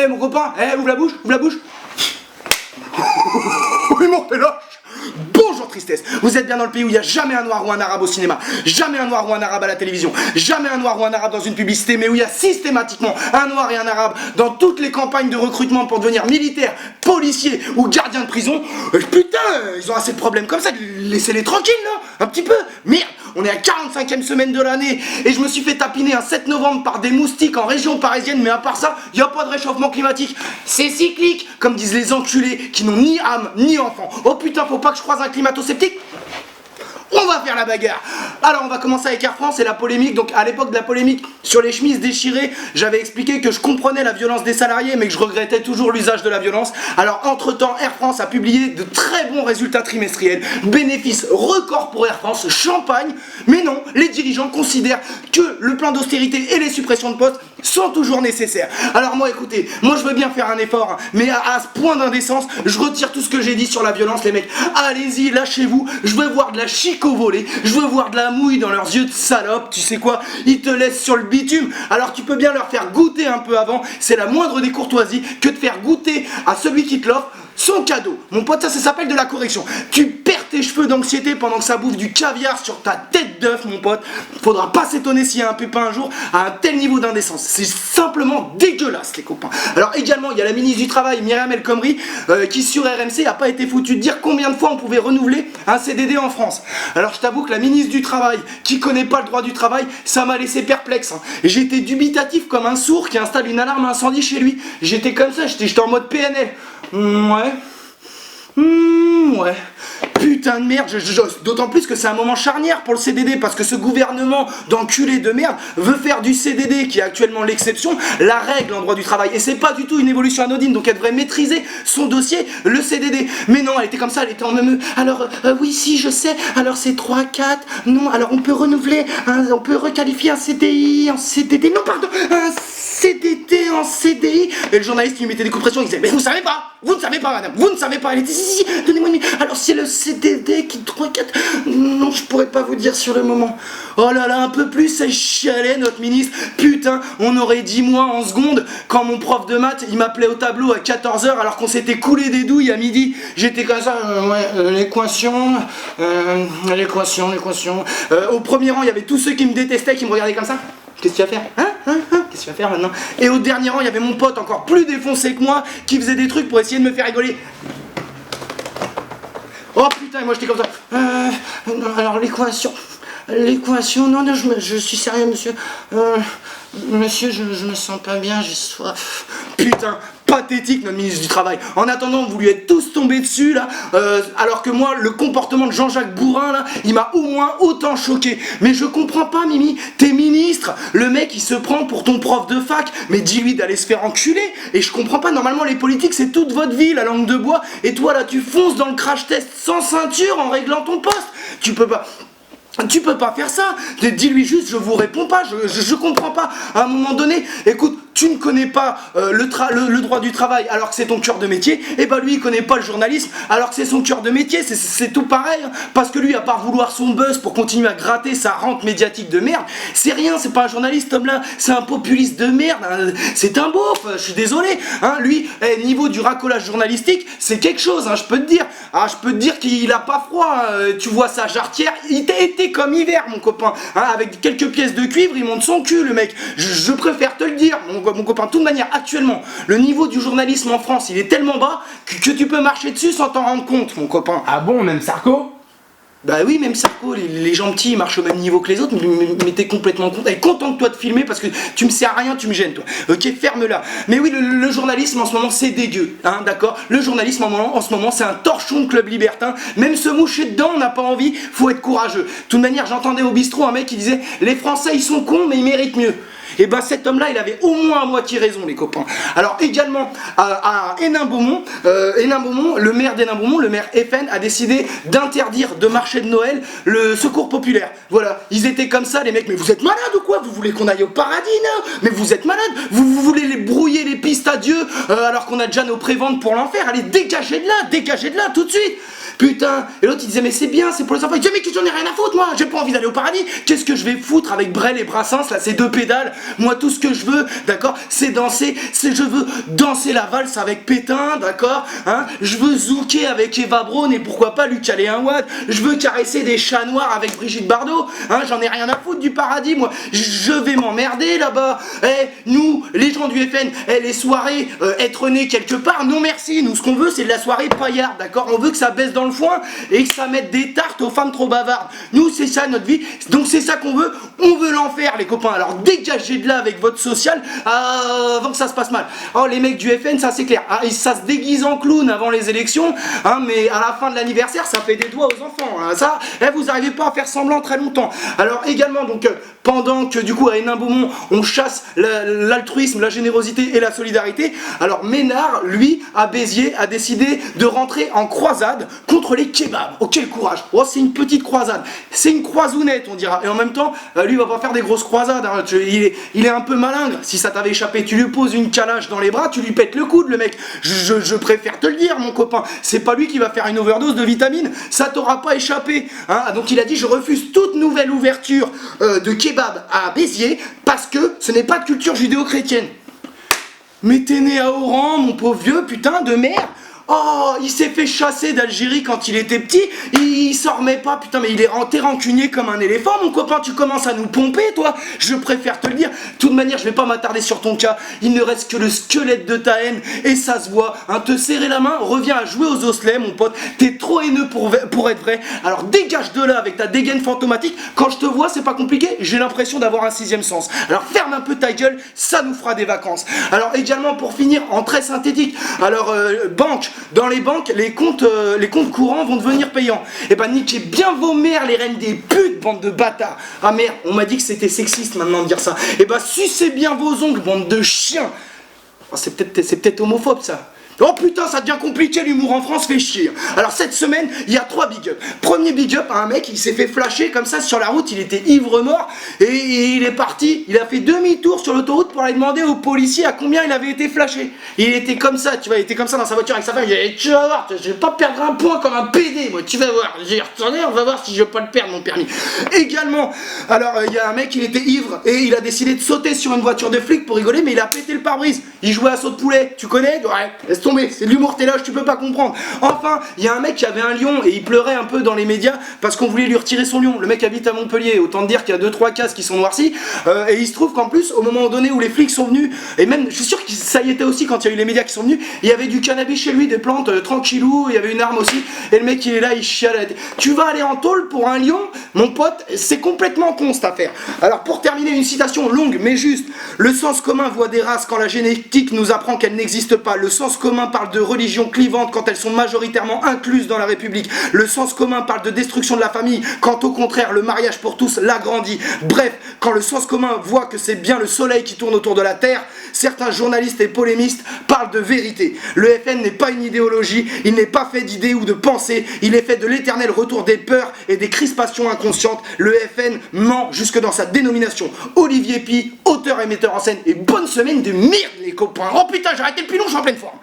Mon copain, ouvre la bouche. Oui, mon téloche. Bonjour tristesse, vous êtes bien dans le pays où il n'y a jamais un noir ou un arabe au cinéma, jamais un noir ou un arabe à la télévision, jamais un noir ou un arabe dans une publicité, mais où il y a systématiquement un noir et un arabe dans toutes les campagnes de recrutement pour devenir militaire, policier ou gardien de prison. Putain, ils ont assez de problèmes comme ça, laissez-les tranquilles, non? Un petit peu. Merde, on est à 45e semaine de l'année et je me suis fait tapiner un 7 novembre par des moustiques en région parisienne, mais à part ça, il n'y a pas de réchauffement climatique. C'est cyclique, comme disent les enculés qui n'ont ni âme ni enfant. Oh putain, faut pas que je croise un climato-sceptique. On va faire la bagarre. Alors on va commencer avec Air France et la polémique. Donc à l'époque de la polémique sur les chemises déchirées, j'avais expliqué que je comprenais la violence des salariés mais que je regrettais toujours l'usage de la violence. Alors entre temps, Air France a publié de très bons résultats trimestriels, bénéfices records pour Air France, champagne. Mais non, les dirigeants considèrent que le plan d'austérité et les suppressions de postes sont toujours nécessaires. Alors moi écoutez, moi je veux bien faire un effort, hein, mais à ce point d'indécence, je retire tout ce que j'ai dit sur la violence, les mecs. Allez-y, lâchez-vous, je veux voir de la chic au volet, je veux voir de la mouille dans leurs yeux de salope, tu sais quoi, ils te laissent sur le bitume, alors tu peux bien leur faire goûter un peu avant, c'est la moindre des courtoisies que de faire goûter à celui qui te l'offre son cadeau. Mon pote, ça s'appelle de la correction. Tu perds tes cheveux d'anxiété pendant que ça bouffe du caviar sur ta tête d'œuf, mon pote. Faudra pas s'étonner s'il y a un pépin un jour à un tel niveau d'indécence. C'est simplement dégueulasse, les copains. Alors également, il y a la ministre du Travail, Myriam El Khomri, qui sur RMC a pas été foutu de dire combien de fois on pouvait renouveler un CDD en France. Alors je t'avoue que la ministre du Travail, qui connaît pas le droit du travail, ça m'a laissé perplexe. Hein. J'étais dubitatif comme un sourd qui installe une alarme incendie chez lui. J'étais comme ça, j'étais en mode PNL. Ouais. Ouais. Putain de merde, d'autant plus que c'est un moment charnière pour le CDD, parce que ce gouvernement d'enculés de merde veut faire du CDD, qui est actuellement l'exception, la règle en droit du travail. Et c'est pas du tout une évolution anodine, donc elle devrait maîtriser son dossier, le CDD. Mais non, elle était comme ça, elle était en me... Alors, oui, si, je sais, alors c'est 3, 4, non, alors on peut renouveler, on peut requalifier un CDI en CDD, non, pardon, un CDD en CDI. Et le journaliste qui lui mettait des coups de pression, il disait, mais vous ne savez pas, madame, vous ne savez pas. Elle était, si, donnez-moi une... Alors, c'est le CDD qui 3, 4... Non, je pourrais pas vous dire sur le moment. Oh là là, un peu plus, ça chialait, notre ministre. Putain, on aurait dit moi en seconde, quand mon prof de maths, il m'appelait au tableau à 14h, alors qu'on s'était coulé des douilles à midi. J'étais comme ça, l'équation... Au premier rang, il y avait tous ceux qui me détestaient, qui me regardaient comme ça. Qu'est-ce que tu vas faire? Qu'est-ce que tu vas faire maintenant? Et au dernier rang, il y avait mon pote encore plus défoncé que moi, qui faisait des trucs pour essayer de me faire rigoler. Oh putain, et moi j'étais comme ça. Alors l'équation, non, je suis sérieux, monsieur. Monsieur, je me sens pas bien, j'ai soif. Putain, pathétique notre ministre du Travail. En attendant, vous lui êtes tous tombés dessus là, alors que moi, le comportement de Jean-Jacques Bourrin là, il m'a au moins autant choqué. Mais je comprends pas, Mimi, t'es ministre, le mec il se prend pour ton prof de fac, mais dis-lui d'aller se faire enculer. Et je comprends pas, normalement les politiques c'est toute votre vie, la langue de bois, et toi là tu fonces dans le crash test sans ceinture en réglant ton poste. Tu peux pas faire ça. Dis-lui juste, je vous réponds pas, je comprends pas. À un moment donné, écoute, tu ne connais pas le droit du travail alors que c'est ton cœur de métier, et bah lui il connaît pas le journalisme alors que c'est son cœur de métier, c'est tout pareil, hein. Parce que lui, à part vouloir son buzz pour continuer à gratter sa rente médiatique de merde, c'est rien, c'est pas un journaliste homme là, c'est un populiste de merde, hein. C'est un beauf, je suis désolé, hein. Lui, niveau du racolage journalistique, c'est quelque chose, hein, je peux te dire. Ah, je peux te dire qu'il a pas froid, hein. Tu vois sa jarretière, il t'a été comme hiver mon copain, hein, avec quelques pièces de cuivre, il monte son cul le mec, je préfère te le dire mon copain. De toute manière, actuellement, le niveau du journalisme en France, il est tellement bas que tu peux marcher dessus sans t'en rendre compte, mon copain. Ah bon, même Sarko? Bah oui, même Sarko, les gens petits, ils marchent au même niveau que les autres, mais t'es complètement con. Elle est contente de toi de filmer parce que tu me sers à rien, tu me gênes, toi. Ok, ferme-la. Mais oui, le journalisme en ce moment, c'est dégueu, hein, d'accord? Le journalisme en ce moment, c'est un torchon de club libertin. Même se moucher dedans, on n'a pas envie, faut être courageux. De toute manière, j'entendais au bistrot un mec qui disait, les Français, ils sont cons, mais ils méritent mieux. Et ben cet homme-là, il avait au moins à moitié raison, les copains. Alors également, à Hénin-Beaumont, le maire d'Hénin-Beaumont, le maire FN, a décidé d'interdire de marché de Noël le secours populaire. Voilà, ils étaient comme ça, les mecs, mais vous êtes malades ou quoi? Vous voulez qu'on aille au paradis, non? Mais vous êtes malades? Vous voulez brouiller les pistes à Dieu, alors qu'on a déjà nos préventes pour l'enfer. Allez, dégagez de là, tout de suite. Putain. Et l'autre, il disait, mais c'est bien, c'est pour les enfants. Il disait, mais j'en ai rien à foutre, moi. J'ai pas envie d'aller au paradis. Qu'est-ce que je vais foutre avec Brel et Brassens, là, ces deux pédales? Moi, tout ce que je veux, d'accord, c'est danser. Je veux danser la valse avec Pétain, d'accord, hein. Je veux zouker avec Eva Braun et pourquoi pas lui caler un watt. Je veux caresser des chats noirs avec Brigitte Bardot, hein. J'en ai rien à foutre du paradis, moi. Je vais m'emmerder là-bas. Nous, les gens du FN, les soirées, être nés quelque part, non merci. Nous, ce qu'on veut, c'est de la soirée paillarde, d'accord. On veut que ça baisse dans le foin et que ça mette des tartes aux femmes trop bavardes. Nous, c'est ça notre vie. Donc c'est ça qu'on veut. On veut l'enfer, les copains. Alors dégagez de là avec votre social avant que ça se passe mal. Oh, les mecs du FN, ça c'est clair. Ah, ça se déguise en clown avant les élections, hein, mais à la fin de l'anniversaire, ça fait des doigts aux enfants. Hein. Ça, vous n'arrivez pas à faire semblant très longtemps. Alors également, donc, pendant que du coup à Hénin-Beaumont, on chasse l'altruisme, la générosité et la solidarité, alors Ménard, lui, à Béziers, a décidé de rentrer en croisade contre les kebabs. Oh, quel courage. Oh, c'est une petite croisade. C'est une croisounette, on dira. Et en même temps, lui, il va pas faire des grosses croisades. Hein. Il est un peu malingre. Si ça t'avait échappé, tu lui poses une calage dans les bras, tu lui pètes le coude, le mec. Je préfère te le dire, mon copain. C'est pas lui qui va faire une overdose de vitamines. Ça t'aura pas échappé. Hein. Donc il a dit, je refuse toute nouvelle ouverture de kebab à Béziers parce que ce n'est pas de culture judéo-chrétienne. Mais t'es né à Oran, mon pauvre vieux, putain de merde. Oh, il s'est fait chasser d'Algérie quand il était petit, il s'en remet pas, putain, mais il est rancunier comme un éléphant, mon copain, tu commences à nous pomper, toi, je préfère te le dire. De toute manière, je vais pas m'attarder sur ton cas, il ne reste que le squelette de ta haine, et ça se voit, hein, te serrer la main, reviens à jouer aux osselets, mon pote, t'es trop haineux pour être vrai, alors dégage de là avec ta dégaine fantomatique, quand je te vois, c'est pas compliqué, j'ai l'impression d'avoir un sixième sens, alors ferme un peu ta gueule, ça nous fera des vacances. Alors également, pour finir, en très synthétique, alors, banque, dans les banques, les comptes courants vont devenir payants. Et ben niquez bien vos mères, les reines des putes, bande de bâtards. Ah merde, on m'a dit que c'était sexiste maintenant de dire ça. Et ben sucez bien vos ongles, bande de chiens. Oh, c'est peut-être homophobe ça. Oh putain, ça devient compliqué, l'humour en France fait chier. Alors cette semaine, il y a 3 big up. Premier big up à un mec, il s'est fait flasher comme ça sur la route, il était ivre mort et il est parti, il a fait demi-tour sur l'autoroute pour aller demander aux policiers à combien il avait été flashé. Il était comme ça, tu vois, il était comme ça dans sa voiture avec sa femme, il a dit, tu vas voir, je vais pas perdre un point comme un PD, moi, tu vas voir. J'ai retourné, on va voir si je vais pas le perdre mon permis. Également, alors il y a un mec, il était ivre et il a décidé de sauter sur une voiture de flic pour rigoler, mais il a pété le pare-brise. Il jouait à saut de poulet, tu connais? Ouais, laisse tomber, c'est de l'humour téloge, tu peux pas comprendre. Enfin, il y a un mec qui avait un lion et il pleurait un peu dans les médias parce qu'on voulait lui retirer son lion. Le mec habite à Montpellier, autant dire qu'il y a 2-3 cases qui sont noircies. Et il se trouve qu'en plus, au moment donné où les flics sont venus, et même, je suis sûr que ça y était aussi quand il y a eu les médias qui sont venus, il y avait du cannabis chez lui, des plantes tranquillou, il y avait une arme aussi. Et le mec il est là, il chiale. Tu vas aller en tôle pour un lion, mon pote, c'est complètement con cette affaire. Alors pour terminer, une citation longue mais juste. Le sens commun voit des races quand la génétique nous apprend qu'elles n'existent pas. Le sens commun parle de religions clivantes quand elles sont majoritairement incluses dans la République. Le sens commun parle de destruction de la famille quand au contraire le mariage pour tous l'agrandit. Bref, quand le sens commun voit que c'est bien le soleil qui tourne autour de la terre, certains journalistes et polémistes parlent de vérité. Le FN n'est pas une idéologie, il n'est pas fait d'idées ou de pensées, il est fait de l'éternel retour des peurs et des crispations inconscientes. Le FN ment jusque dans sa dénomination. Olivier Pi, auteur et metteur en scène, et bonne semaine de merde les copains. Oh putain, j'ai arrêté depuis long, je suis en pleine forme.